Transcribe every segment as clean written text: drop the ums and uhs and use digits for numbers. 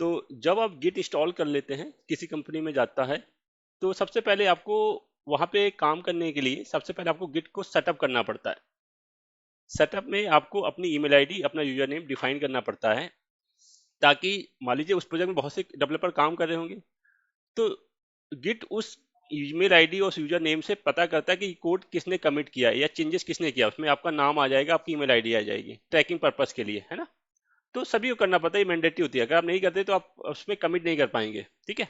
तो जब आप गिट इंस्टॉल कर लेते हैं, किसी कंपनी में जाता है, तो सबसे पहले आपको वहां पे काम करने के लिए सबसे पहले आपको गिट को सेटअप करना पड़ता है। सेटअप में आपको अपनी ईमेल आईडी, अपना यूजर नेम डिफाइन करना पड़ता है, ताकि मान लीजिए उस प्रोजेक्ट में बहुत से डेवलपर काम कर रहे होंगे, तो गिट उस ईमेल आईडी और उस यूजर नेम से पता करता है कि कोड किसने कमिट किया है या चेंजेस किसने किया। उसमें आपका नाम आ जाएगा, आपकी ईमेल आईडी आ जाएगी ट्रैकिंग पर्पस के लिए, है ना। तो सभी को करना पड़ता है, मैंडेटरी होती है। अगर आप नहीं करते तो आप उसमें कमिट नहीं कर पाएंगे, ठीक है।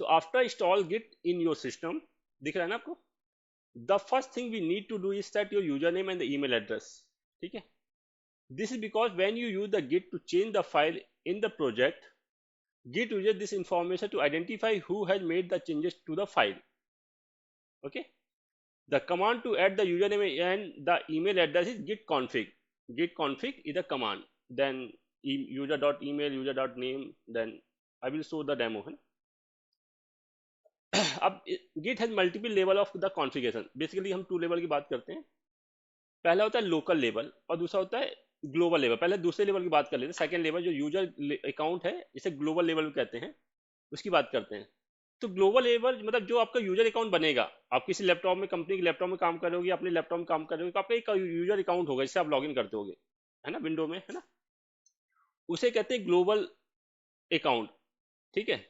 तो after install git in your system, दिख रहा है ना आपको, the first thing we need to do is set your user name and the email address, ठीक है। This is because when you use the git to change the file in the project, Git uses this information to identify who has made the changes to the file. Okay. The command to add the username and the email address is git config. Git config is a command. Then user.email, user.name. Then I will show the demo. अब Git has multiple level of the configuration. Basically हम two level की बात करते हैं। पहला होता है local level और दूसरा होता है ग्लोबल लेवल। पहले दूसरे लेवल की बात कर लेते हैं। सेकंड लेवल जो यूजर अकाउंट है, इसे ग्लोबल लेवल कहते हैं, उसकी बात करते हैं। तो ग्लोबल लेवल मतलब जो आपका यूजर अकाउंट बनेगा, आप किसी लैपटॉप में, कंपनी के लैपटॉप में काम कर रहे होगे, अपने लैपटॉप में काम कर रहे हो, तो आपका एक यूजर अकाउंट होगा जिससे आप लॉग इन करते होगे, है ना, विंडो में, है ना। उसे कहते हैं ग्लोबल अकाउंट, ठीक है।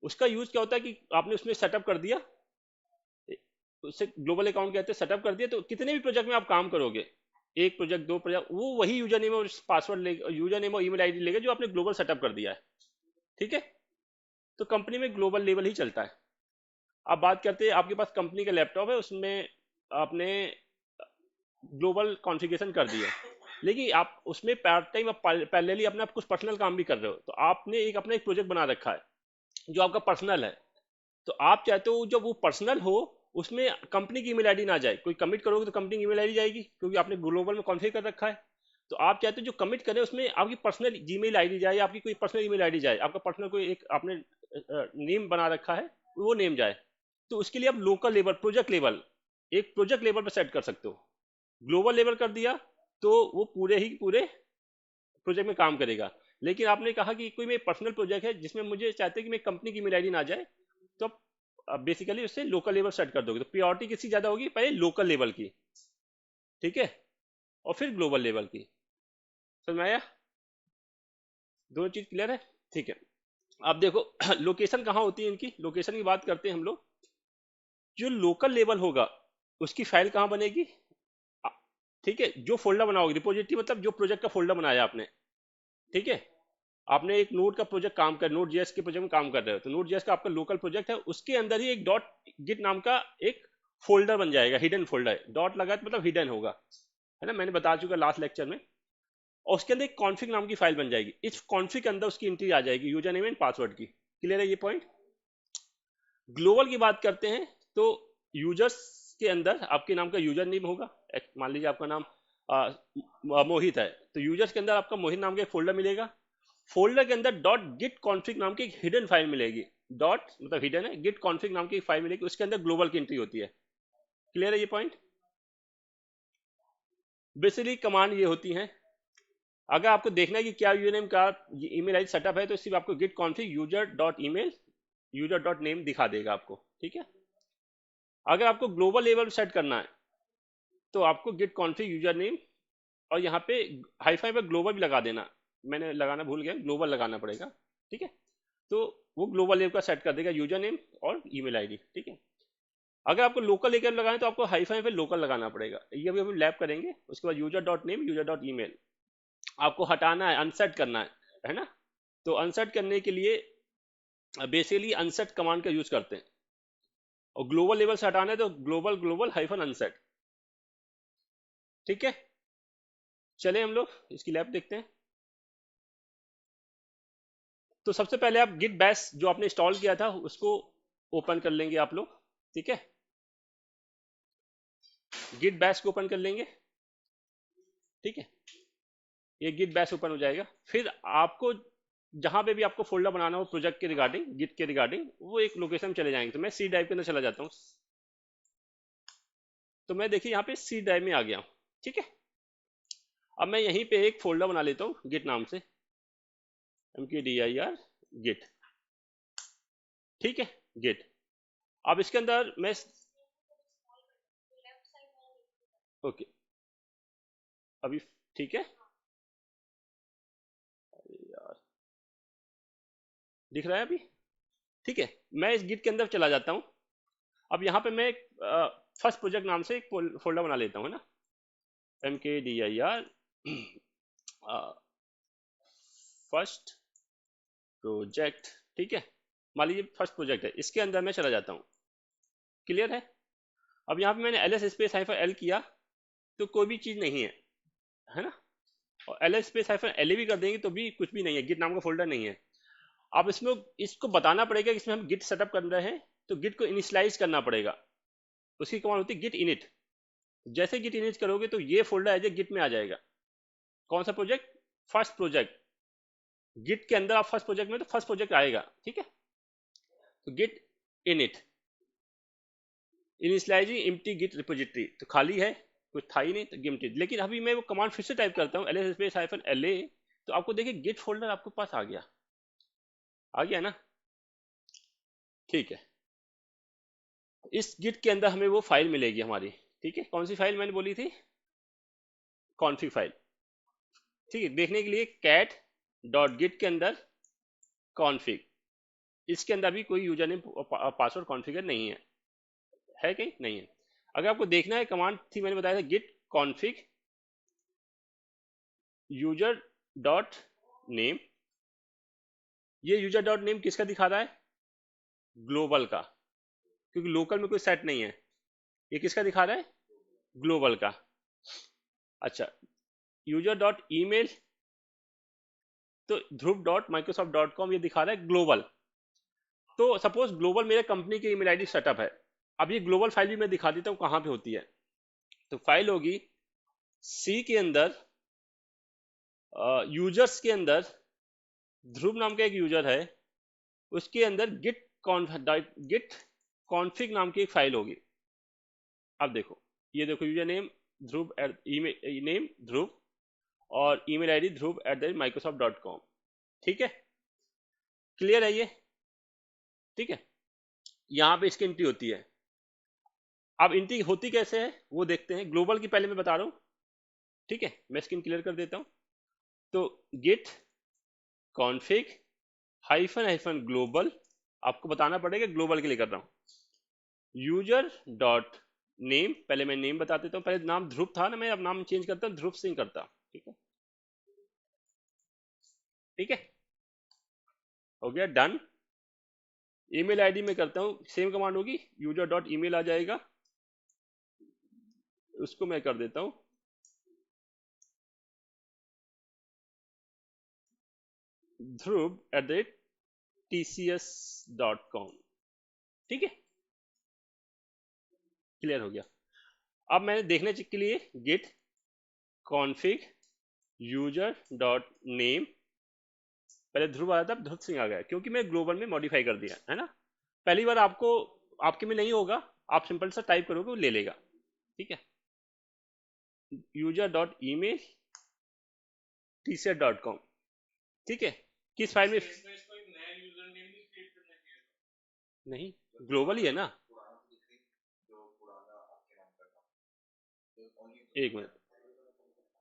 उसका यूज क्या होता है कि आपने उसमें सेटअप कर दिया, उसे ग्लोबल अकाउंट कहते हैं। सेटअप कर दिया तो कितने भी प्रोजेक्ट में आप काम करोगे, एक प्रोजेक्ट, दो प्रोजेक्ट, वो वही यूजर नेम और पासवर्ड लेगा, यूजर नेम और ईमेल आईडी लेगा जो आपने ग्लोबल सेटअप कर दिया है, ठीक है। तो कंपनी में ग्लोबल लेवल ही चलता है। अब बात करते हैं, आपके पास कंपनी का लैपटॉप है, उसमें आपने ग्लोबल कॉन्फ़िगरेशन कर दिया, लेकिन आप उसमें पार्ट टाइम, आप पैरेलली अपना कुछ पर्सनल काम भी कर रहे हो, तो आपने अपना एक प्रोजेक्ट बना रखा है जो आपका पर्सनल है। तो आप चाहते हो जब वो पर्सनल हो, उसमें कंपनी की ईमेल आईडी ना जाए। कोई कमिट करोगे तो कंपनी की ईमेल आईडी जाएगी, क्योंकि आपने ग्लोबल में कॉन्फ़िगर कर रखा है। तो आप चाहते हो जो कमिट करें उसमें आपकी पर्सनल जीमेल आईडी जाए, आपकी कोई पर्सनल ईमेल आईडी जाए, आपका पर्सनल कोई एक आपने नेम बना रखा है, वो नेम जाए। तो उसके लिए आप लोकल लेवल, प्रोजेक्ट लेवल, एक प्रोजेक्ट लेवल पर सेट कर सकते हो। ग्लोबल लेवल कर दिया तो वो पूरे ही पूरे प्रोजेक्ट में काम करेगा। लेकिन आपने कहा कि कोई मेरा पर्सनल प्रोजेक्ट है जिसमें मुझे चाहते हैं कि मैं कंपनी की ईमेल आईडी ना जाए, तो आप बेसिकली उससे लोकल लेवल सेट कर दोगे। तो प्रायोरिटी किसकी ज्यादा होगी, पहले लोकल लेवल की, ठीक है, और फिर ग्लोबल लेवल की। समझ में आया? दोनों चीज क्लियर है? ठीक है। अब देखो लोकेशन कहाँ होती है इनकी, लोकेशन की बात करते हैं हम लोग। जो लोकल लेवल होगा उसकी फाइल कहाँ बनेगी, आ, ठीक है, जो फोल्डर बनाओगे, रिपोजिटरी मतलब जो प्रोजेक्ट का फोल्डर बनाया आपने, ठीक है। आपने एक नोड का प्रोजेक्ट काम कर, नोड जेएस के प्रोजेक्ट में काम कर रहे हो, तो नोड जेएस का आपका लोकल प्रोजेक्ट है, उसके अंदर ही एक डॉट गिट नाम का एक फोल्डर बन जाएगा, हिडन फोल्डर। डॉट लगा तो मतलब हिडन होगा, है ना, मैंने बता चुका लास्ट लेक्चर में। और उसके अंदर एक कॉन्फिग नाम की फाइल बन जाएगी। इस कॉन्फिग के अंदर उसकी एंट्री आ जाएगी यूजर नेम एंड पासवर्ड की। क्लियर है ये पॉइंट? ग्लोबल की बात करते हैं तो यूजर्स के अंदर आपके नाम का यूजर नेम होगा। मान लीजिए आपका नाम मोहित है, तो यूजर्स के अंदर आपका मोहित नाम का एक फोल्डर मिलेगा। फोल्डर के अंदर डॉट गिट कॉन्फिग नाम की एक हिडन फाइल मिलेगी। डॉट मतलब हिडन है, गिट कॉन्फिग नाम की एक फाइल मिलेगी, उसके अंदर ग्लोबल की एंट्री होती है। क्लियर है ये पॉइंट? बेसिकली कमांड ये होती है। अगर आपको देखना है कि क्या यूजर नेम का ईमेल आईडी सेटअप है, तो सिर्फ आपको git config user dot email, user dot name दिखा देगा आपको, ठीक है। अगर आपको ग्लोबल लेवल सेट करना है तो आपको गिट कॉन्फिग यूजर नेम और यहाँ पे हाईफाई पे ग्लोबल भी लगा देना, मैंने लगाना भूल गया, ग्लोबल लगाना पड़ेगा, ठीक है। तो वो ग्लोबल लेवल का सेट कर देगा यूजर नेम और ईमेल आईडी, ठीक है। अगर आपको लोकल लेकर लगाना है तो आपको हाईफाई पे लोकल लगाना पड़ेगा। ये अभी हम लैब करेंगे। उसके बाद user dot name, user dot email आपको हटाना है, अनसेट करना है ना। तो अनसेट करने के लिए बेसिकली अनसेट कमांड का यूज करते हैं। और ग्लोबल लेवल से हटाना है तो ग्लोबल ग्लोबल हाइफन अनसेट, ठीक है। चले हम लोग इसकी लैब देखते हैं। तो सबसे पहले आप गिट बैश जो आपने इंस्टॉल किया था उसको ओपन कर लेंगे आप लोग, ठीक है। गिट बैश को ओपन कर लेंगे, ठीक है। ये गिट बैश ओपन हो जाएगा। फिर आपको जहां पे भी आपको फोल्डर बनाना हो प्रोजेक्ट के रिगार्डिंग, गिट के रिगार्डिंग, वो एक लोकेशन में चले जाएंगे। तो मैं सी ड्राइव के अंदर चला जाता हूँ। तो मैं देखिए यहाँ पे सी ड्राइव में आ गया हूँ, ठीक है। अब मैं यहीं पे एक फोल्डर बना लेता हूँ गिट नाम से। mkdir git, ठीक है, git। अब इसके अंदर मैं, ओके अभी ठीक है, अरे यार दिख रहा है अभी, ठीक है। मैं इस गिट के अंदर चला जाता हूँ। अब यहाँ पे मैं एक फर्स्ट प्रोजेक्ट नाम से एक फोल्डर बना लेता हूँ, है ना, mkdir फर्स्ट प्रोजेक्ट, ठीक है। मान लीजिए फर्स्ट प्रोजेक्ट है, इसके अंदर मैं चला जाता हूँ, क्लियर है। अब यहाँ पे मैंने ls स्पेस -l किया तो कोई भी चीज नहीं है ना, और ls स्पेस -la भी कर देंगे तो भी कुछ भी नहीं है, गिट नाम का फोल्डर नहीं है। अब इसमें इसको बताना पड़ेगा कि इसमें हम गिट सेटअप कर रहे हैं, तो गिट को इनिशियलाइज करना पड़ेगा। उसकी कमांड होती है गिट इनिट। जैसे गिट इनिट करोगे तो ये फोल्डर एज ए गिट में आ जाएगा। कौन सा प्रोजेक्ट? First project. गिट के अंदर आप फर्स्ट प्रोजेक्ट में तो फर्स्ट प्रोजेक्ट आएगा, ठीक है। तो git init initializing empty git repository, तो खाली है, कुछ था ही नहीं तो गिट। लेकिन अभी मैं वो कमांड फिर से टाइप करता हूँ ls स्पेस -la, तो आपको देखिए गिट फोल्डर आपके पास आ गया ना, ठीक है। इस गिट के अंदर हमें वो फाइल मिलेगी हमारी, ठीक है। कौन सी फाइल मैंने बोली थी? कॉन्फिग फाइल, ठीक है। देखने के लिए कैट डॉट गिट के अंदर कॉन्फिग, इसके अंदर भी कोई यूजर नेम पासवर्ड कॉन्फ़िगर नहीं है कहीं नहीं है। अगर आपको देखना है, कमांड थी मैंने बताया था git config user dot name. ये यूजर डॉट नेम किसका दिखा रहा है? ग्लोबल का, क्योंकि लोकल में कोई सेट नहीं है। ये किसका दिखा रहा है? ग्लोबल का। अच्छा, यूजर डॉट ईमेल, तो ध्रुव डॉट माइक्रोसॉफ्ट डॉट कॉम, ये दिखा रहा है ग्लोबल। तो सपोज ग्लोबल मेरे कंपनी की ईमेल आईडी सेटअप है। अब ये ग्लोबल फाइल भी मैं दिखा देता हूँ कहाँ पे होती है। तो फाइल होगी सी के अंदर, यूजर्स के अंदर ध्रुव नाम का एक यूजर है, उसके अंदर गिट कॉन्फिग नाम की एक फाइल होगी। अब देखो, ये देखो यूजर नेम ध्रुव, ईमेल नेम ध्रुव, और ईमेल आईडी ध्रुव@microsoft.com, ठीक है, क्लियर है ये, ठीक है। यहाँ पे इसकी एंट्री होती है। अब एंट्री होती कैसे है वो देखते हैं। ग्लोबल की पहले मैं बता रहा हूँ, ठीक है। मैं स्क्रीन क्लियर कर देता हूँ। तो गिट कॉन्फिग -ग्लोबल, आपको बताना पड़ेगा ग्लोबल के लिए कर रहा हूँ। यूजर डॉट नेम, पहले मैं नेम बता देता हूँ। पहले नाम ध्रुव था ना, मैं अब नाम चेंज करता हूँ, ध्रुव सिंह करता हूँ, ठीक है, ठीक है, हो गया डन। ईमेल आईडी में करता हूँ, सेम कमांड होगी, यूजर डॉट ईमेल आ जाएगा, उसको मैं कर देता हूँ ध्रुव@tcs.com, ठीक है, क्लियर हो गया। अब मैंने देखने के लिए git config user dot name, पहले ध्रुव आया था, अब ध्रुव सिंह आ गया, क्योंकि मैं ग्लोबल में मॉडिफाई कर दिया है ना। पहली बार आपको, आपके में नहीं होगा, आप सिंपल सा टाइप करोगे वो ले लेगा, ठीक है। यूजर डॉट ईमेल tcs.com, ठीक है। किस फाइल में? नहीं, ग्लोबल ही है ना। एक मिनट,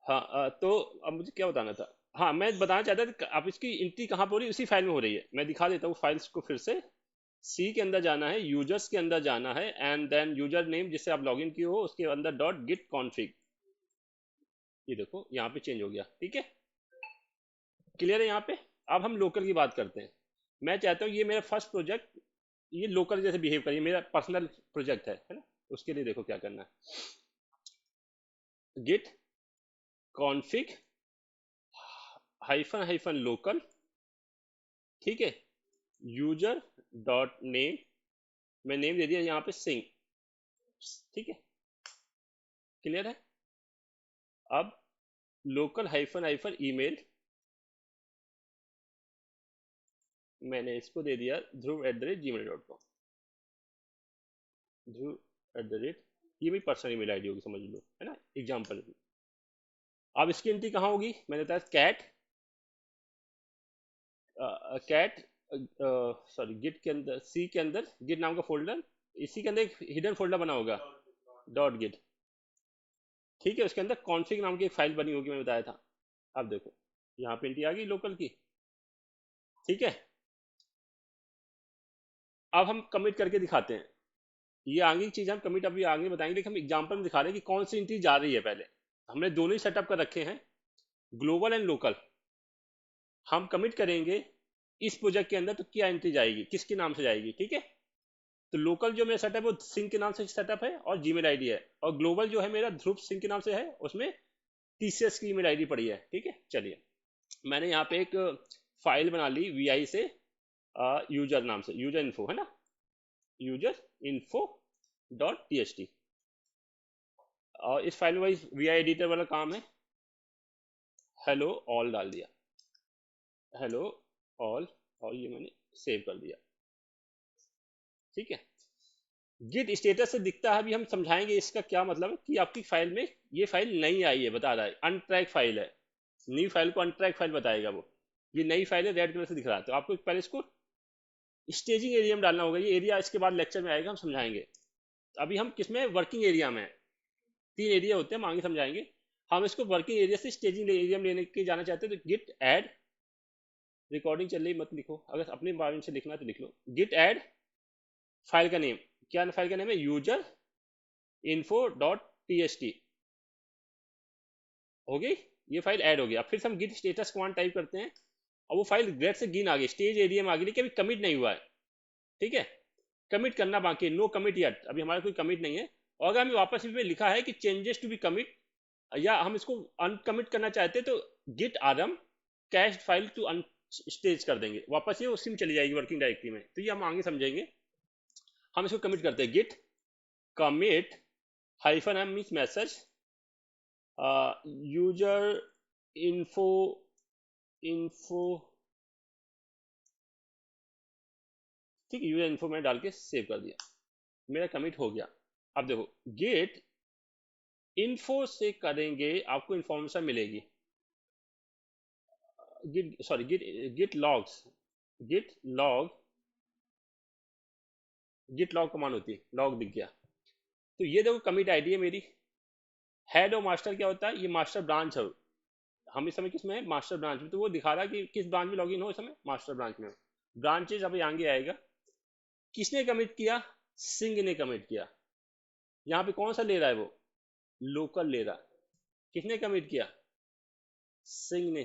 हाँ तो अब मुझे क्या बताना था। हाँ, मैं बताना चाहता था आप इसकी एंट्री कहाँ पर हो रही है, उसी फाइल में हो रही है। मैं दिखा देता हूँ फाइल्स को फिर से। सी के अंदर जाना है, यूजर्स के अंदर जाना है, एंड देन यूजर नेम जिससे आप लॉगिन किए हो उसके अंदर डॉट गिट कॉन्फिग, ये देखो यहाँ पे चेंज हो गया, ठीक है, क्लियर है यहाँ पे। अब हम लोकल की बात करते हैं। मैं चाहता हूँ ये मेरा फर्स्ट प्रोजेक्ट ये लोकल जैसे बिहेव करिए, मेरा पर्सनल प्रोजेक्ट है ना। उसके लिए देखो क्या करना है, गिट कॉन्फिग -लोकल, ठीक है, यूजर डॉट नेम, मैं नेम दे दिया यहाँ पे सिंह, ठीक है, क्लियर है। अब लोकल हाइफन ईमेल, मैंने इसको दे दिया ध्रुव@gmail.com, ध्रुव@, ये मेरी पर्सनल ईमेल आईडी होगी, समझ लो, है ना, एग्जाम्पल। अब इसकी एंट्री कहाँ होगी? मैंने बताया कैट कैट सॉरी गिट के अंदर सी के अंदर गिट नाम का फोल्डर, इसी के अंदर एक हिडन फोल्डर बना होगा डॉट गिट, ठीक है। उसके अंदर कॉन्फिग नाम की एक फाइल बनी होगी, मैंने बताया था। अब देखो यहाँ पे एंट्री आ गई लोकल की, ठीक है। अब हम कमिट करके दिखाते हैं, ये आगे की चीज हम कमिट अभी आगे बताएंगे, लेकिन हम एग्जांपल में दिखा रहे हैं कि कौन सी एंट्री जा रही है। पहले हमने दोनों ही सेटअप कर रखे हैं, ग्लोबल एंड लोकल। हम कमिट करेंगे इस प्रोजेक्ट के अंदर तो क्या एंट्री जाएगी, किसके नाम से जाएगी, ठीक है। तो लोकल जो मेरा सेटअप है वो सिंह के नाम से सेटअप है और जीमेल आईडी है, और ग्लोबल जो है मेरा ध्रुव सिंह के नाम से है, उसमें टीसीएस की ईमेल आईडी पड़ी है, ठीक है। चलिए मैंने यहाँ पे एक फाइल बना ली वीआई से, यूजर नाम से, यूजर इन्फो है ना, यूजर इन्फो डॉट टीएसटी, और इस फाइल में वही वीआई एडिटर वाला काम है, हेलो ऑल डाल दिया, हेलो ऑल, और ये मैंने सेव कर दिया, ठीक है। गिट स्टेटस से दिखता है, अभी हम समझाएंगे इसका क्या मतलब है, कि आपकी फाइल में ये फाइल नहीं आई है, बता रहा है अनट्रैक फाइल है, न्यू फाइल को अनट्रैक फाइल बताएगा वो, ये नई फाइल है, रेड कलर से दिख रहा है। तो आपको पहले इसको स्टेजिंग एरिया में डालना होगा, ये एरिया इसके बाद लेक्चर में आएगा, हम समझाएंगे। अभी हम किसमें, वर्किंग एरिया में। 3 एरिया होते हैं, हम आगे समझाएंगे। हम इसको वर्किंग एरिया से स्टेजिंग एरिया में लेने के जाना चाहते हैं, तो गिट ऐड, रिकॉर्डिंग चल रही मत लिखो, अगर अपने बारे में से लिखना है तो लिख लो, गिट ऐड फाइल का नेम, क्या फाइल का नेम है, यूजर इन्फो डॉट टीएसटी, हो गई ये फाइल ऐड हो गई। अब फिर से हम गिट स्टेटस कमांड टाइप करते हैं, और वो फाइल ग्रेड से गिन आ गई, स्टेज एरिया में आ गई, लेकिन अभी कमिट नहीं हुआ है, ठीक है। कमिट करना बाकी है, नो कमिट येट, अभी हमारा कोई कमिट नहीं है। और अगर हमें वापस इसमें लिखा है कि चेंजेस टू बी कमिट, या हम इसको अनकमिट करना चाहते हैं, तो गिट आरम कैश फाइल टू अनस्टेज कर देंगे, वापस ये उसी में चली जाएगी वर्किंग डायरेक्टरी में। तो ये हम आगे समझेंगे। हम इसको कमिट करते हैं, git commit hyphen m means message, user info info, ठीक है, यूजर इन्फो में डाल के सेव कर दिया, मेरा कमिट हो गया। अब देखो गेट इन्फो से करेंगे, आपको इंफॉर्मेशन मिलेगी, git sorry git git logs, git log, git log command होती है, लॉग दिख गया। तो ये देखो कमिट आईडी है मेरी। हेड और मास्टर क्या होता है, ये मास्टर ब्रांच है, हम इस समय किसमें है, मास्टर ब्रांच में। तो वो दिखा रहा है कि किस ब्रांच में लॉगिन हो इस समय, मास्टर ब्रांच में। ब्रांचेज अभी आगे आएगा। किसने कमिट किया, सिंह ने कमिट किया। यहाँ पे कौन सा ले रहा है, वो लोकल ले रहा है। किसने कमिट किया, सिंह ने,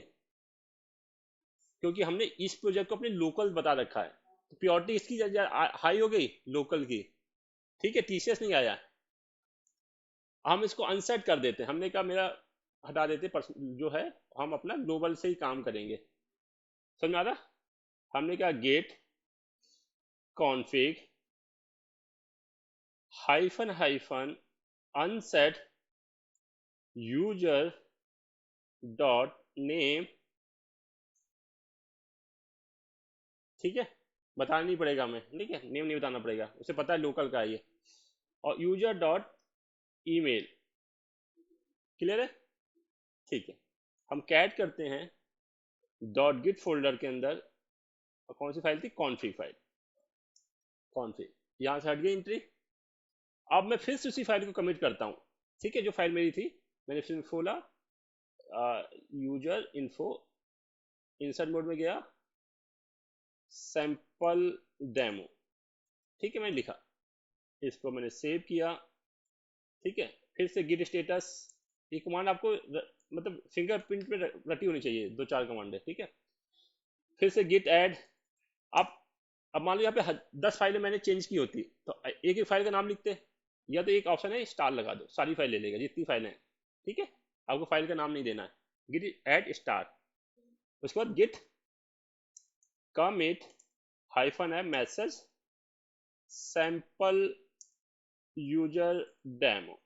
क्योंकि हमने इस प्रोजेक्ट को अपने लोकल बता रखा है, तो प्योरिटी इसकी हाई हो गई लोकल की, ठीक है, टीसीएस नहीं आया। हम इसको अनसेट कर देते हैं, हमने कहा मेरा हटा देते जो है, हम अपना ग्लोबल से ही काम करेंगे, समझ में आ रहा। हमने कहा git config hyphen hyphen unset user dot name, ठीक है, बताना नहीं पड़ेगा हमें, ठीक है, नेम नहीं बताना पड़ेगा, उसे पता है लोकल का है ये। और यूजर डॉट ईमेल, क्लियर है, ठीक है। हम कैट करते हैं डॉट गिट फोल्डर के अंदर, और कौन सी फाइल थी, कॉन्फिग फाइल, कॉन्फिग, यहां से हट गई एंट्री। अब मैं फिर से उसी फाइल को कमिट करता हूँ, ठीक है, जो फाइल मेरी थी, मैंने फिर खोला, यूजर इन्फो, इंसर्ट मोड में गया, सैंपल डेमो, ठीक है, मैंने लिखा, इसको मैंने सेव किया, ठीक है। फिर से गिट स्टेटस, ये कमांड आपको मतलब फिंगरप्रिंट पे रटी होनी चाहिए, 2-4 कमांड है, ठीक है। फिर से गिट ऐड। अब मान लो यहाँ पे 10 फाइलें मैंने चेंज की होती, तो एक एक फाइल का नाम लिखते, या तो एक ऑप्शन है स्टार लगा दो, सारी फाइल ले लेगा जितनी फाइलें हैं, ठीक है, आपको फाइल का नाम नहीं देना है, गिट ऐड स्टार। उसके बाद गिट कमिट हाइफन है message sample user demo,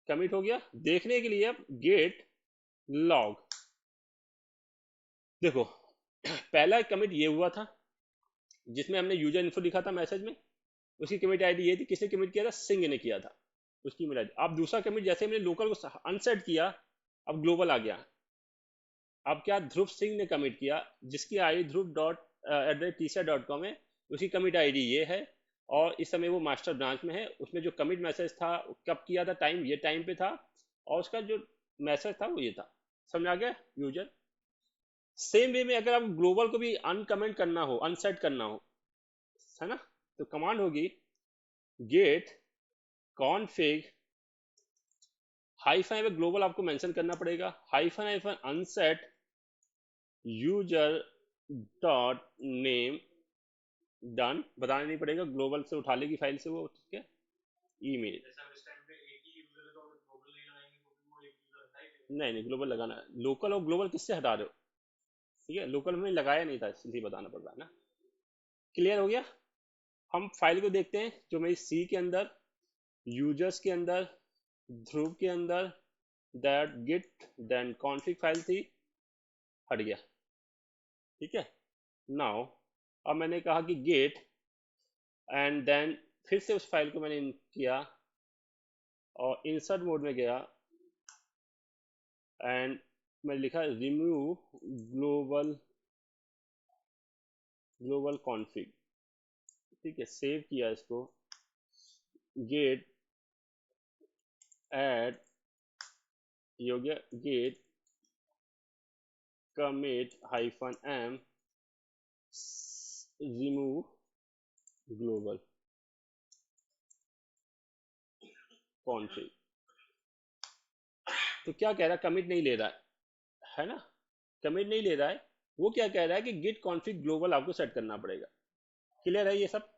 commit हो गया। देखने के लिए अब गेट लॉग, देखो पहला कमिट ये हुआ था जिसमें हमने यूजर इन्फो लिखा था मैसेज में, उसकी कमिट आईडी ये थी, किसने कमिट किया था, सिंह ने किया था, उसकी ईमेल आईडी। अब दूसरा कमिट जैसे हमने लोकल को अनसेट किया, अब ग्लोबल आ गया, अब क्या ध्रुव सिंह ने कमिट किया, जिसकी आईडी ध्रुव डॉट @tcr.com है, उसकी कमिट आईडी ये है, और इस समय वो मास्टर ब्रांच में है। उसमें जो कमिट मैसेज था कब किया था, टाइम ये टाइम पे था, और उसका जो मैसेज था वो ये था। समझ आ गया यूजर? सेम वे में अगर आप ग्लोबल को भी अनकमेंट करना हो, अनसेट करना हो, है ना, तो कमांड होगी गेट कॉन्फिग हाइफन में ग्लोबल आपको मेंशन करना पड़ेगा, hyphen hyphen unset user dot name done, बताना नहीं पड़ेगा, ग्लोबल से उठा लेगी फाइल से वो, ठीक है, ईमेल। नहीं नहीं, ग्लोबल लगाना है, लोकल और ग्लोबल किससे हटा रहे हो, ठीक है, लोकल में लगाया नहीं था इसलिए बताना पड़ रहा है ना। क्लियर हो गया? हम फाइल को देखते हैं, जो मेरी सी के अंदर, यूजर्स के अंदर, ध्रुव के अंदर that git then config file थी, हट गया, ठीक है। नाउ अब मैंने कहा कि गेट, एंड देन फिर से उस फाइल को मैंने किया और इंसर्ट मोड में गया, एंड मैं लिखा रिमूव ग्लोबल, ग्लोबल कॉन्फिग, ठीक है, सेव किया इसको, गेट ऐड, ये हो गया gate commit hyphen m remove global config। तो क्या कह रहा है, कमिट नहीं ले रहा है ना, कमिट नहीं ले रहा है, वो क्या कह रहा है कि git config global आपको सेट करना पड़ेगा। क्लियर है ये सब?